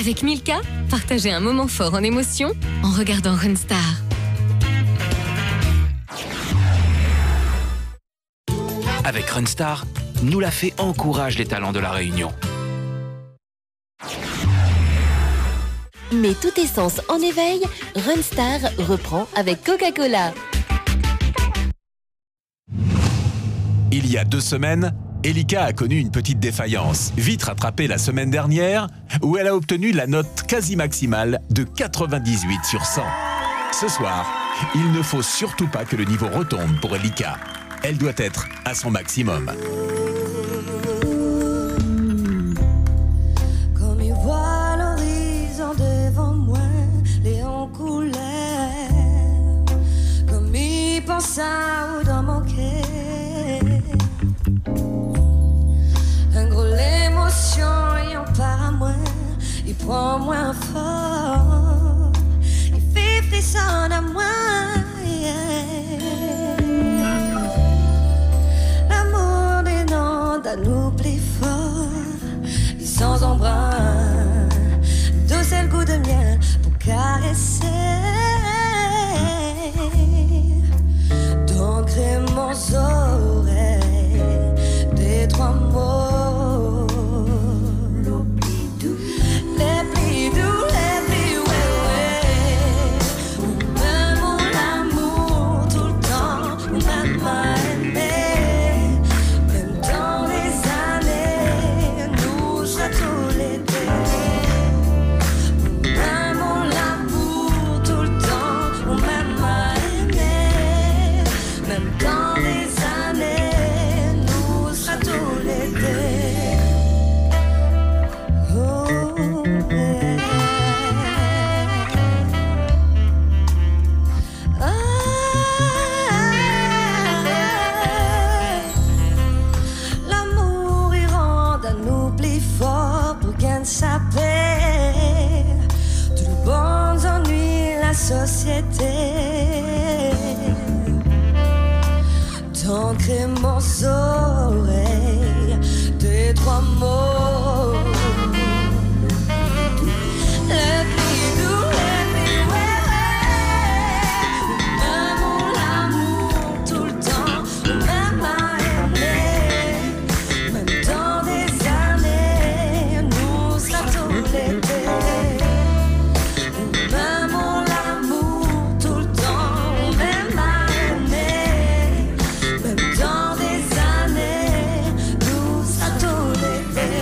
Avec Milka, partagez un moment fort en émotion en regardant Runstar. Avec Runstar, Nous la Fée encourage les talents de la Réunion. Mets tous tes sens en éveil, Runstar reprend avec Coca-Cola. Il y a 2 semaines, Elika a connu une petite défaillance, vite rattrapée la semaine dernière, où elle a obtenu la note quasi maximale de 98 sur 100. Ce soir, il ne faut surtout pas que le niveau retombe pour Elika. Elle doit être à son maximum. Comme il voit l'horizon devant moi, les en couleur, comme il pense à où dans mon cœur. Un gros l'émotion, il en part à moi, il prend moins fort, il fait frisson à moi. L'amour des noms d'un nous plus fort, sans embrun, d'où c'est le goût de miel pour caresser. D'ancrer mon oreille des 3 mots. Les plis doux, les plis ouais. Ou même mon amour tout le temps, ou même ma aimée. Même dans les années, nous sera tous les deux. Même mon amour tout le temps, ou même ma aimée. Même dans les années, nous sera tous les deux. Oh, yeah. L'amour il rend un oubli fort pour gagner sa paix. Tout le bon ennuie la société. D'ancrer mon oreille des 3 mots. Les plis doux, les plis ouais, ouais. Même mon amour tout le temps, ou même ma aimée. Même dans des années, nous sera tous les deux. Même mon amour tout le temps, ou même ma aimée. Même dans des années, nous sera tous les deux.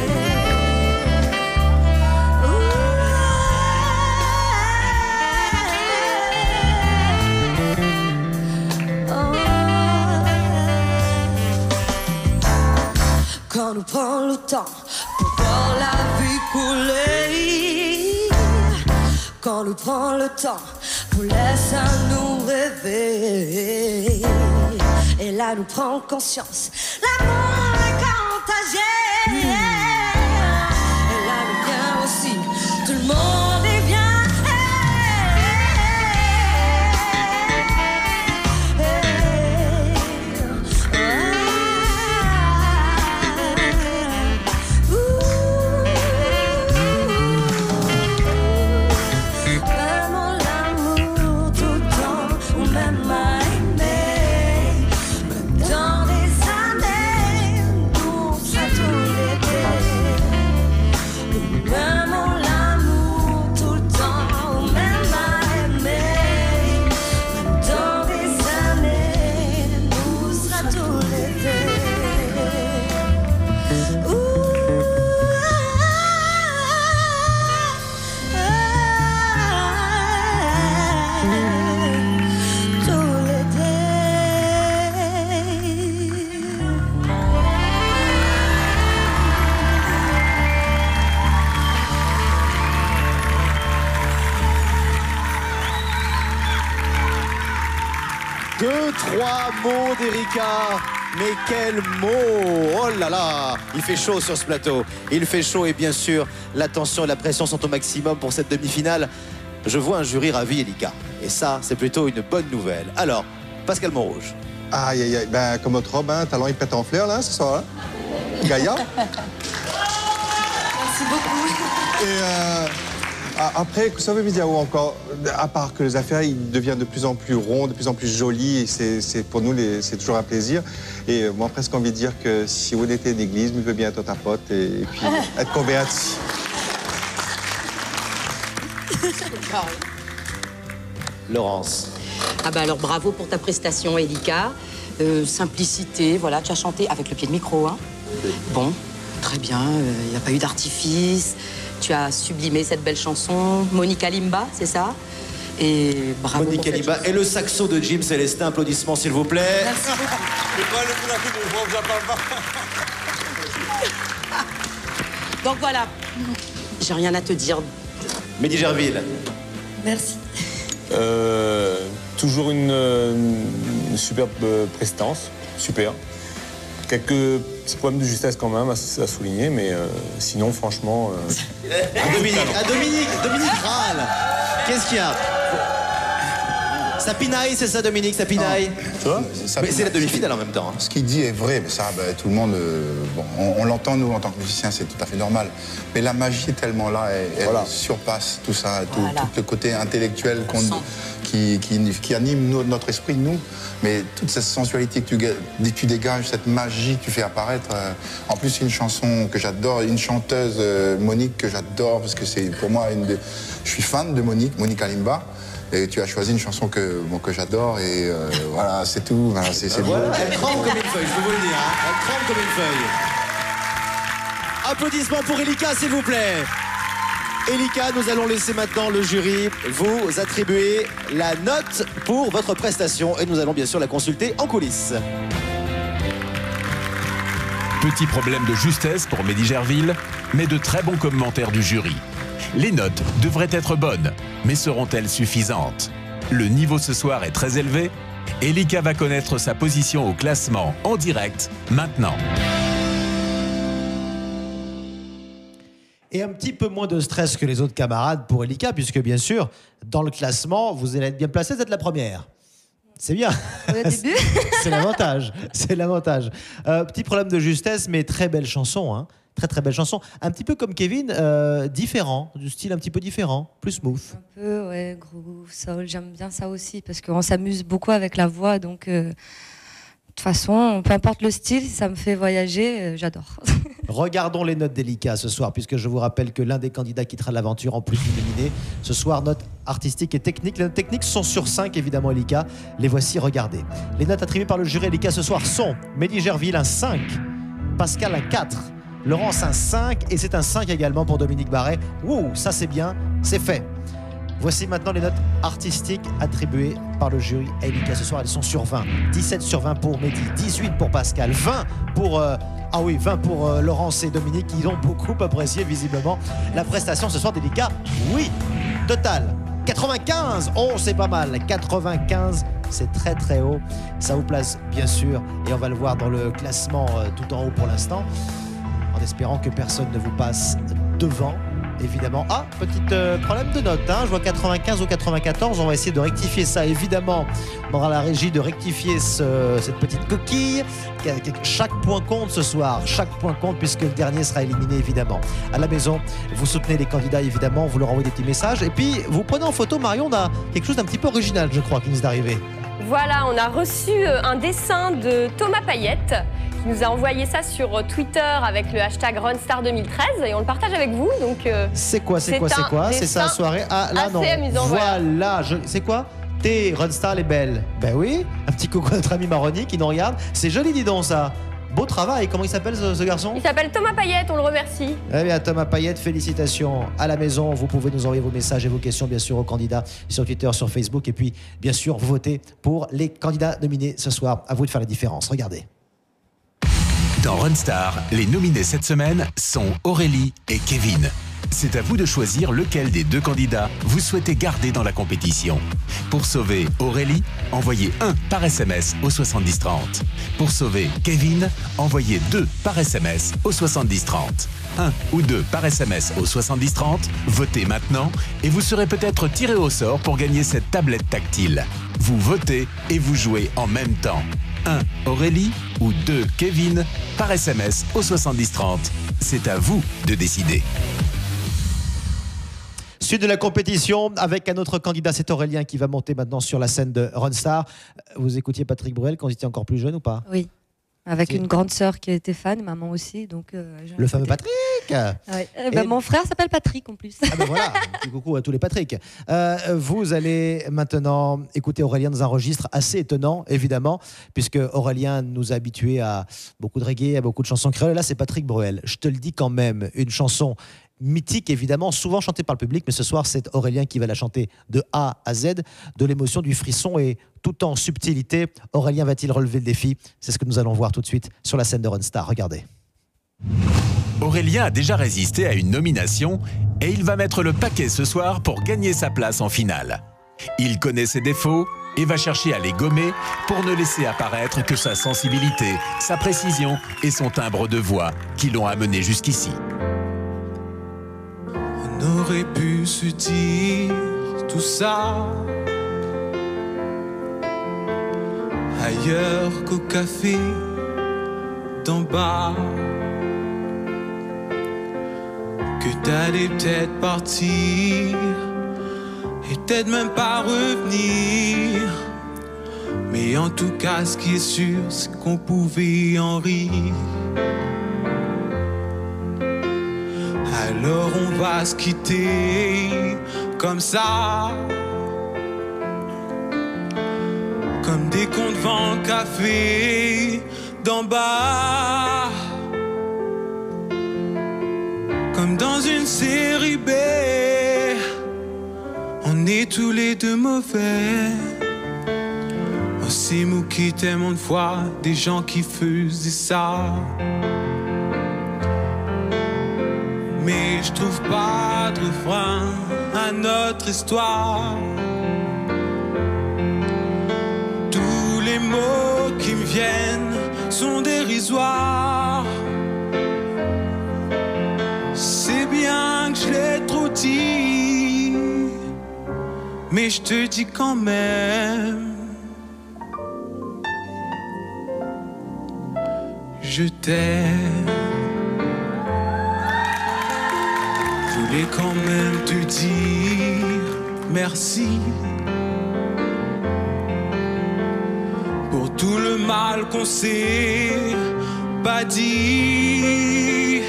Quand nous prenons le temps pour voir la vie couler, quand nous prenons le temps pour laisser nous rêver, et là nous prenons conscience, l'amour est contagieux, et là nous vient aussi, tout le monde est bien. Même mon amour tout le temps, ou même ma aimée. Même dans des années, nous sera tous les deux. Même mon amour tout le temps, ou même ma aimée. Même dans des années, nous sera tous les deux. Tous les deux. Deux, 3 mots d'Erika. Mais quel mot! Oh là là! Il fait chaud sur ce plateau. Il fait chaud et bien sûr, la tension et la pression sont au maximum pour cette demi-finale. Je vois un jury ravi, Elika. Et ça, c'est plutôt une bonne nouvelle. Alors, Pascal Montrouge. Aïe, aïe, aïe. Ben, comme notre Rob, hein, talent, il pète en fleurs, là, ce soir. Gaïa. Merci beaucoup. Et Après, Kosovo Video encore, à part que les affaires, il devient de plus en plus rond, de plus en plus joli. Et pour nous, c'est toujours un plaisir. Et moi, presque envie de dire que si on était une église, je veux bien être ta pote et puis être converti. Laurence. Ah bah alors bravo pour ta prestation, Elika. Simplicité, voilà, tu as chanté avec le pied de micro, hein. Bon, très bien, il n'y a pas eu d'artifice. Tu as sublimé cette belle chanson. Monica Limba, c'est ça? Et bravo. Monica pour cette Limba et le saxo de Jim Célestin. Applaudissements, s'il vous plaît. Merci Donc voilà, j'ai rien à te dire. Mehdi Gerville. Merci. Toujours une superbe prestance, super. Quelques petits problèmes de justesse quand même à souligner, mais sinon, franchement... Dominique Graal. Qu'est-ce qu'il y a? Ça pinaille, c'est ça, Dominique, ça pinaille? Tu vois? Mais c'est la demi-finale en même temps. Ce qu'il dit est vrai, mais ça, tout le monde, bon, on l'entend, nous, en tant que musiciens, c'est tout à fait normal. Mais la magie est tellement là, elle surpasse tout ça, tout le côté intellectuel qui anime notre esprit, nous. Mais toute cette sensualité que tu dégages, cette magie que tu fais apparaître. En plus, c'est une chanson que j'adore, une chanteuse, Monique, que j'adore, parce que c'est pour moi je suis fan de Monica Limba. Et tu as choisi une chanson que j'adore et voilà, c'est tout. Voilà, c'est beau. Elle tremble comme une feuille, je peux vous le dire. Hein. Elle tremble comme une feuille. Applaudissements pour Elika, s'il vous plaît. Elika, nous allons laisser maintenant le jury vous attribuer la note pour votre prestation et nous allons bien sûr la consulter en coulisses. Petit problème de justesse pour Mehdi Gerville, mais de très bons commentaires du jury. Les notes devraient être bonnes, mais seront-elles suffisantes? Le niveau ce soir est très élevé. Elika va connaître sa position au classement en direct maintenant. Et un petit peu moins de stress que les autres camarades pour Elika, puisque bien sûr, dans le classement, vous allez être bien placé, vous êtes la première. C'est bien. C'est l'avantage. C'est l'avantage. Petit problème de justesse, mais très belle chanson, hein. Très très belle chanson. Un petit peu comme Kevin, différent, du style un petit peu différent, plus smooth. Un peu, ouais, groove, soul, j'aime bien ça aussi parce qu'on s'amuse beaucoup avec la voix, donc de toute façon, peu importe le style, si ça me fait voyager, j'adore. Regardons les notes d'Elika ce soir, puisque je vous rappelle que l'un des candidats quittera l'aventure en plus d'illuminé. Ce soir, notes artistiques et techniques. Les notes techniques sont sur 5, évidemment, Elika. Les voici, regardez. Les notes attribuées par le jury Elika ce soir sont Mehdi Gerville, un 5, Pascal, un 4, Laurence, un 5, et c'est un 5 également pour Dominique Barret. Ouh, ça c'est bien, c'est fait. Voici maintenant les notes artistiques attribuées par le jury à Elika ce soir. Elles sont sur 20. 17 sur 20 pour Mehdi, 18 pour Pascal, 20 pour... 20 pour Laurence et Dominique qui ont beaucoup apprécié visiblement la prestation ce soir d'Elika. Oui, total 95. Oh, c'est pas mal. 95, c'est très très haut. Ça vous place bien sûr et on va le voir dans le classement tout en haut pour l'instant, en espérant que personne ne vous passe devant. Évidemment. Ah, petit problème de note, hein. Je vois 95 ou 94. On va essayer de rectifier ça, évidemment. On aura la régie de rectifier cette petite coquille. Chaque point compte ce soir. Chaque point compte puisque le dernier sera éliminé, évidemment. À la maison, vous soutenez les candidats, évidemment. Vous leur envoyez des petits messages. Et puis, vous prenez en photo, Marion, on a quelque chose d'un petit peu original, je crois, qui nous est arrivé. Voilà, on a reçu un dessin de Thomas Payette qui nous a envoyé ça sur Twitter avec le hashtag RunStar2013 et on le partage avec vous. Donc c'est quoi C'est sa soirée. Ah là non. Amusant, voilà. C'est quoi T'es RunStar les belles. Ben oui. Un petit coucou à notre ami Maroni qui nous regarde. C'est joli, dis donc ça. Beau travail. Comment il s'appelle ce garçon? Il s'appelle Thomas Payette, on le remercie. Eh bien, Thomas Payette, félicitations. À la maison, vous pouvez nous envoyer vos messages et vos questions, bien sûr, aux candidats sur Twitter, sur Facebook. Et puis, bien sûr, votez pour les candidats nominés ce soir. À vous de faire la différence. Regardez. Dans RunStar, les nominés cette semaine sont Aurélie et Kevin. C'est à vous de choisir lequel des deux candidats vous souhaitez garder dans la compétition. Pour sauver Aurélie, envoyez 1 par SMS au 7030. Pour sauver Kevin, envoyez 2 par SMS au 7030. 1 ou 2 par SMS au 7030, votez maintenant et vous serez peut-être tiré au sort pour gagner cette tablette tactile. Vous votez et vous jouez en même temps. 1 Aurélie ou 2 Kevin par SMS au 7030. C'est à vous de décider. Suite de la compétition avec un autre candidat, c'est Aurélien qui va monter maintenant sur la scène de Runstar. Vous écoutiez Patrick Bruel quand vous étiez encore plus jeune ou pas? Oui, avec une grande sœur qui était fan, maman aussi. Donc, le fameux Patrick. Ouais. Mon frère s'appelle Patrick en plus. Ah ben voilà, petit coucou à tous les Patrick. Vous allez maintenant écouter Aurélien dans un registre assez étonnant, évidemment, puisque Aurélien nous a habitués à beaucoup de reggae, à beaucoup de chansons créoles. Là, c'est Patrick Bruel. Je te le dis quand même, une chanson mythique, évidemment, souvent chantée par le public, mais ce soir, c'est Aurélien qui va la chanter de A à Z, de l'émotion, du frisson et tout en subtilité. Aurélien va-t-il relever le défi? C'est ce que nous allons voir tout de suite sur la scène de Runstar. Regardez. Aurélien a déjà résisté à une nomination et il va mettre le paquet ce soir pour gagner sa place en finale. Il connaît ses défauts et va chercher à les gommer pour ne laisser apparaître que sa sensibilité, sa précision et son timbre de voix qui l'ont amené jusqu'ici. On aurait pu se dire tout ça ailleurs qu'au café d'en bas, que t'allais peut-être partir et peut-être même pas revenir. Mais en tout cas, ce qui est sûr, c'est qu'on pouvait en rire. Alors on va se quitter comme ça, comme des contes devant le café d'en bas, comme dans une série B. On est tous les deux mauvais. On s'est moqué tellement de fois des gens qui faisaient ça. Mais je trouve pas de refrain à notre histoire. Tous les mots qui me viennent sont dérisoires. C'est bien que je l'ai trop dit, mais je te dis quand même, je t'aime. Je voulais quand même te dire merci pour tout le mal qu'on s'est pas dit.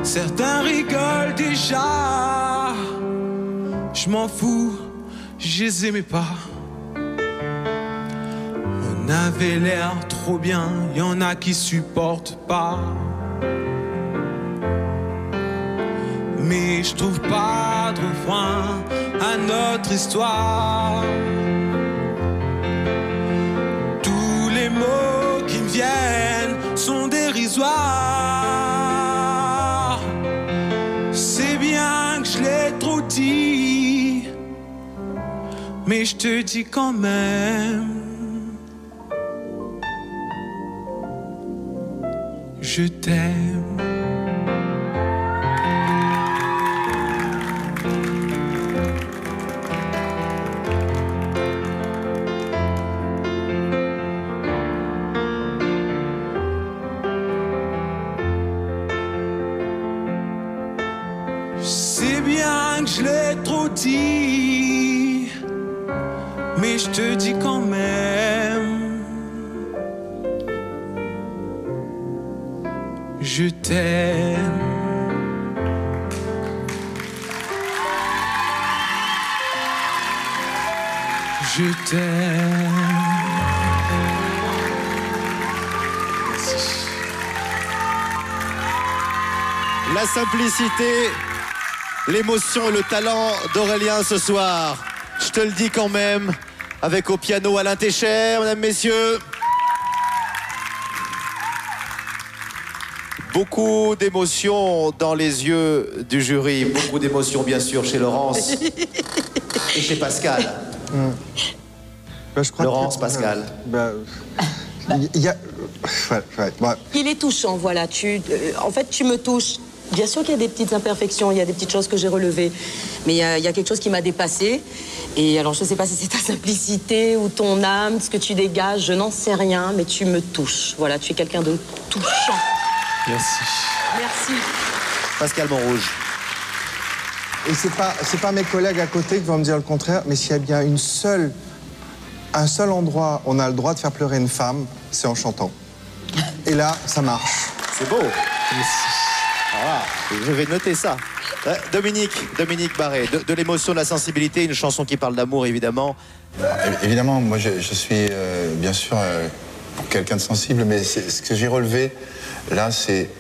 Certains rigolent déjà, je m'en fous, je les aimais pas. On avait l'air trop bien, y en a qui supportent pas. Mais je trouve pas de refrain à notre histoire. Tous les mots qui me viennent sont dérisoires. C'est bien que je l'ai trop dit, mais je te dis quand même, je t'aime. C'est bien que je l'ai trop dit, mais je te dis quand même, je t'aime. Je t'aime. La simplicité, l'émotion et le talent d'Aurélien ce soir. Je te le dis quand même, avec au piano Alain Técher, mesdames, messieurs. Beaucoup d'émotions dans les yeux du jury, beaucoup d'émotions bien sûr chez Laurence et chez Pascal. Je crois Laurence, Pascal. Il y a... Il est touchant, voilà. En fait, tu me touches. Bien sûr qu'il y a des petites imperfections, il y a des petites choses que j'ai relevées, mais il y a quelque chose qui m'a dépassée. Et alors, je ne sais pas si c'est ta simplicité ou ton âme, ce que tu dégages, je n'en sais rien, mais tu me touches. Voilà, tu es quelqu'un de touchant. Merci. Merci. Pascal Montrouge. Et c'est pas mes collègues à côté qui vont me dire le contraire, mais s'il y a bien un seul endroit où on a le droit de faire pleurer une femme, c'est en chantant. Et là, ça marche. C'est beau. Voilà, je vais noter ça. Dominique Barré, de l'émotion, de la sensibilité, une chanson qui parle d'amour, évidemment. Évidemment, moi je suis bien sûr quelqu'un de sensible, mais ce que j'ai relevé là, c'est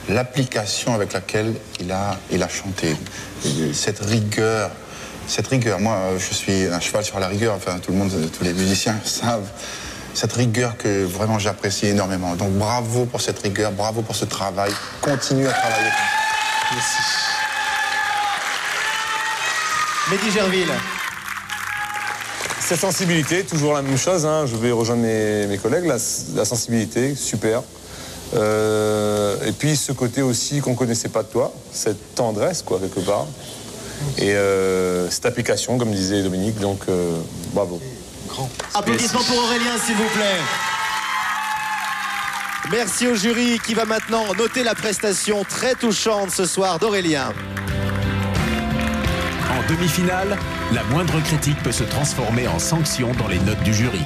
l'application avec laquelle il a chanté. Cette rigueur. Moi, je suis un cheval sur la rigueur, enfin tous les musiciens savent. Cette rigueur que vraiment j'apprécie énormément. Donc bravo pour cette rigueur, bravo pour ce travail. Continue à travailler comme ça. Merci. Mehdi Gerville. Cette sensibilité, toujours la même chose, hein. Je vais rejoindre mes collègues, la sensibilité, super. Et puis ce côté aussi qu'on ne connaissait pas de toi, cette tendresse, quoi, quelque part. Et cette application, comme disait Dominique, donc bravo. Applaudissements pour Aurélien, s'il vous plaît. Merci au jury qui va maintenant noter la prestation très touchante ce soir d'Aurélien. En demi-finale, la moindre critique peut se transformer en sanction dans les notes du jury.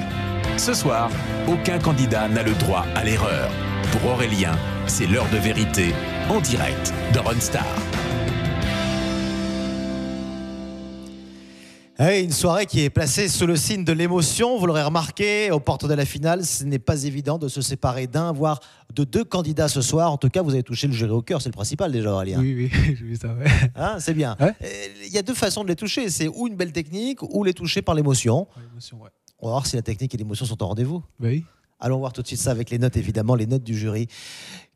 Ce soir, aucun candidat n'a le droit à l'erreur. Pour Aurélien, c'est l'heure de vérité en direct de Runstar. Une soirée qui est placée sous le signe de l'émotion. Vous l'aurez remarqué, aux portes de la finale, ce n'est pas évident de se séparer d'un, voire de deux candidats ce soir. En tout cas, vous avez touché le jury au cœur, c'est le principal déjà, Aurélien. Oui, j'ai vu ça, ouais. Hein, c'est bien. Il y a deux façons de les toucher. C'est ou une belle technique, ou les toucher par l'émotion. Ouais. On va voir si la technique et l'émotion sont au rendez-vous. Oui. Allons voir tout de suite ça avec les notes, évidemment, les notes du jury.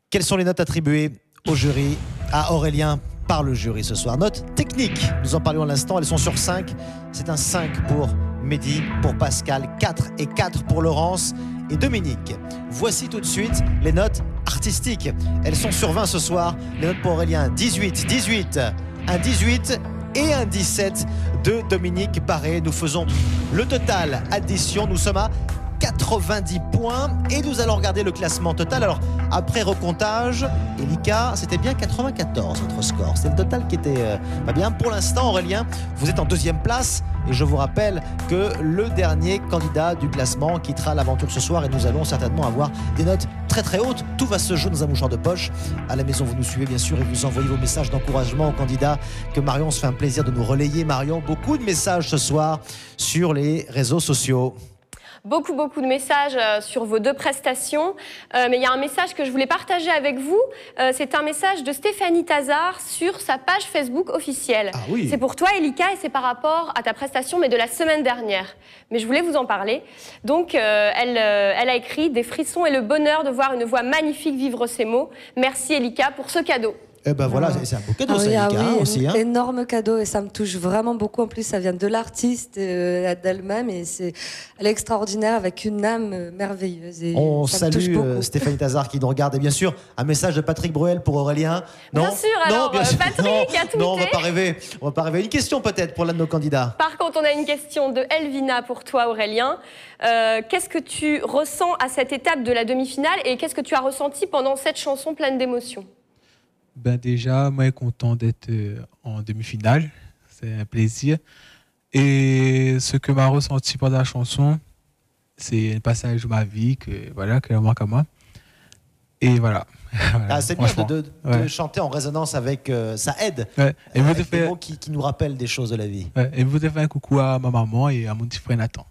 Quelles sont les notes attribuées au jury, à Aurélien, par le jury ce soir? Notes techniques, nous en parlions à l'instant, elles sont sur 5. C'est un 5 pour Mehdi, pour Pascal, 4 et 4 pour Laurence et Dominique. Voici tout de suite les notes artistiques. Elles sont sur 20 ce soir. Les notes pour Aurélien, 18, 18, un 18 et un 17 de Dominique Barré. Nous faisons le total addition, nous sommes à 90 points et nous allons regarder le classement total. Alors après recomptage, Elika, c'était bien 94 votre score. C'est le total qui était pas bien. Pour l'instant, Aurélien, vous êtes en deuxième place et je vous rappelle que le dernier candidat du classement quittera l'aventure ce soir et nous allons certainement avoir des notes très très hautes. Tout va se jouer dans un mouchoir de poche. À la maison, vous nous suivez bien sûr et vous envoyez vos messages d'encouragement aux candidats que Marion se fait un plaisir de nous relayer. Marion, beaucoup de messages ce soir sur les réseaux sociaux. Beaucoup de messages sur vos deux prestations. Mais il y a un message que je voulais partager avec vous. C'est un message de Stéphanie Tazard sur sa page Facebook officielle. Ah oui. C'est pour toi, Elika, et c'est par rapport à ta prestation, mais de la semaine dernière. Mais je voulais vous en parler. Donc, elle a écrit « Des frissons et le bonheur de voir une voix magnifique vivre ces mots. Merci, Elika, pour ce cadeau. » Eh ben voilà, c'est un beau cadeau, ça, oui, Elika, aussi. Hein. Énorme cadeau et ça me touche vraiment beaucoup. En plus, ça vient de l'artiste d'elle-même et elle est extraordinaire avec une âme merveilleuse. Et on ça me touche salue beaucoup. Stéphanie Tazard qui nous regarde et bien sûr un message de Patrick Bruel pour Aurélien. Non, Bien sûr, alors, bien sûr. Patrick a tweeté. Non, on va pas rêver. On va pas rêver. Une question peut-être pour l'un de nos candidats. Par contre, on a une question de Elvina pour toi, Aurélien. Qu'est-ce que tu ressens à cette étape de la demi-finale et qu'est-ce que tu as ressenti pendant cette chanson pleine d'émotions? Ben déjà, moi, je suis content d'être en demi-finale. C'est un plaisir. Et ce que m'a ressenti pendant la chanson, c'est un passage de ma vie que me manque à moi. Et voilà. Ah, c'est bien de chanter en résonance avec... ça aide. Ouais. Et avec des mots qui nous rappellent des choses de la vie. Ouais. Et je voudrais faire un coucou à ma maman et à mon petit frère Nathan.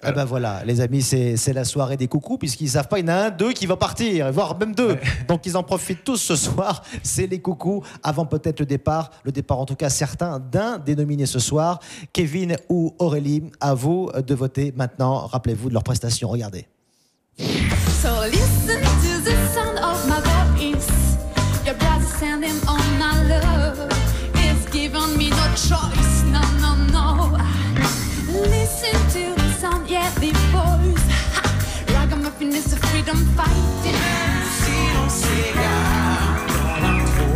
Eh ben voilà, les amis, c'est la soirée des coucous, puisqu'ils ne savent pas, il y en a un, deux qui va partir, voire même deux. Ouais. Donc ils en profitent tous ce soir. C'est les coucous, avant peut-être le départ en tout cas certain d'un des nominés ce soir. Kevin ou Aurélie, à vous de voter maintenant. Rappelez-vous de leur prestation, regardez. So listen to the sound of my voice. Your brother sending on my love. It's given me no choice, no, no, no. Listen to the sound, yeah, the voice. Ragamuffin is a freedom fighting. Silence égale dans l'intro.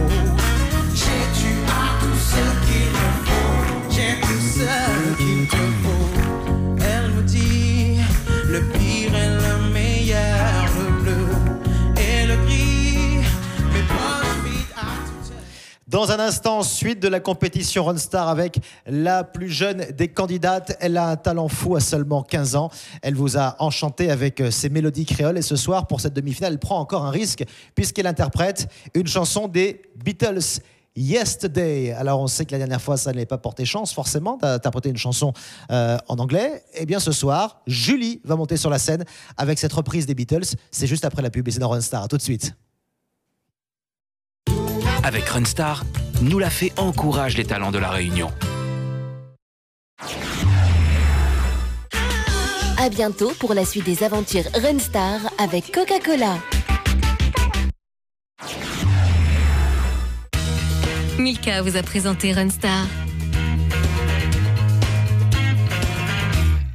J'ai-tu as tout ce qu'il me faut. J'ai tout ce qu'il te faut. Elle me dit le pire est le meilleur, le bleu Dans un instant, suite de la compétition Runstar avec la plus jeune des candidates. Elle a un talent fou à seulement 15 ans. Elle vous a enchanté avec ses mélodies créoles. Et ce soir, pour cette demi-finale, elle prend encore un risque puisqu'elle interprète une chanson des Beatles. Yesterday. Alors on sait que la dernière fois ça n'avait pas porté chance forcément d'interpréter une chanson en anglais. Eh bien ce soir, Julie va monter sur la scène avec cette reprise des Beatles. C'est juste après la publicité dans Runstar. À tout de suite. Avec Runstar, Nous l'a fait encourage les talents de la Réunion. À bientôt pour la suite des aventures Runstar avec Coca-Cola. Milka vous a présenté Runstar.